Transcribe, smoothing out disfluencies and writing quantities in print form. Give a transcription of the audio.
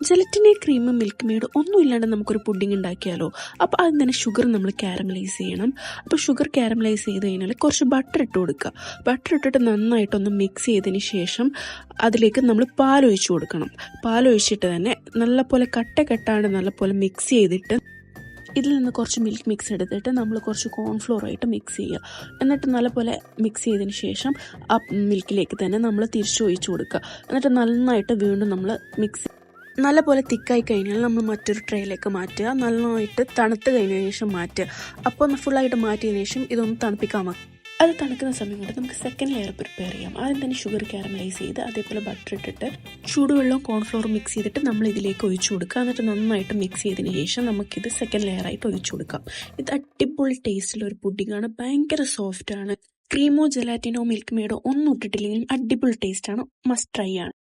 ജെലറ്റിനെ cream milk made ഒന്നും ഇല്ലാണ്ട് നമുക്കൊരു പുഡിംഗ് ഉണ്ടാക്കിയാലോ. അപ്പോൾ ആദ്യം തന്നെ ഷുഗർ നമ്മൾ കാരമലൈസ് ചെയ്യണം. അപ്പോൾ ഷുഗർ കാരമലൈസ് ചെയ്ത് കഴിഞ്ഞാൽ കുറച്ച് ബട്ടർ ഇട്ട് കൊടുക്കുക. ബട്ടർ ഇട്ടിട്ട് നന്നായിട്ടൊന്ന് മിക്സ് ചെയ്തതിന് ശേഷം അതിലേക്ക് നമ്മൾ പാലൊഴിച്ച് കൊടുക്കണം. പാലൊഴിച്ചിട്ട് തന്നെ നല്ലപോലെ കെട്ടാണ്ട് നല്ലപോലെ മിക്സ് ചെയ്തിട്ട് ഇതിൽ നിന്ന് കുറച്ച് മിൽക്ക് മിക്സ് എടുത്തിട്ട് നമ്മൾ കുറച്ച് കോൺഫ്ലോറായിട്ട് മിക്സ് ചെയ്യുക. എന്നിട്ട് നല്ലപോലെ മിക്സ് ചെയ്തതിന് ശേഷം ആ മിൽക്കിലേക്ക് തന്നെ നമ്മൾ തിരിച്ചൊഴിച്ച് കൊടുക്കുക. എന്നിട്ട് നന്നായിട്ട് വീണ്ടും നമ്മൾ മിക്സ് നല്ലപോലെ തിക്കായി കഴിഞ്ഞാൽ നമ്മൾ മറ്റൊരു ട്രേയിലേക്ക് മാറ്റുക. നന്നായിട്ട് തണുത്ത് കഴിഞ്ഞതിന് ശേഷം മാറ്റുക. അപ്പോൾ ഫുള്ളായിട്ട് മാറ്റിയതിന് ശേഷം ഇതൊന്ന് തണുപ്പിക്കാൻ വെക്കുക. അത് തണുക്കുന്ന സമയം കൊണ്ട് നമുക്ക് സെക്കൻഡ് ലെയർ പ്രിപ്പയർ ചെയ്യാം. ആദ്യം തന്നെ ഷുഗർ കാരമലൈസ് ചെയ്ത് അതേപോലെ ബട്ടർ ഇട്ടിട്ട് ചൂടുവെള്ളം കോൺഫ്ലോർ മിക്സ് ചെയ്തിട്ട് നമ്മൾ ഇതിലേക്ക് ഒഴിച്ചു കൊടുക്കുക. എന്നിട്ട് നന്നായിട്ട് മിക്സ് ചെയ്തതിന് ശേഷം നമുക്കിത് സെക്കൻഡ് ലെയർ ആയിട്ട് ഒഴിച്ചു കൊടുക്കാം. ഇത് അടിപൊളി ടേസ്റ്റിലൊരു പുഡിംഗാണ്. ഭയങ്കര സോഫ്റ്റ് ആണ്. ക്രീമോ ജെലാറ്റിനോ മിൽക്ക് മെയ്ഡോ ഒന്നും ഇട്ടിട്ടില്ലെങ്കിൽ അടിപൊളി ടേസ്റ്റാണ്. മസ്റ്റ് ട്രൈ ആണ്.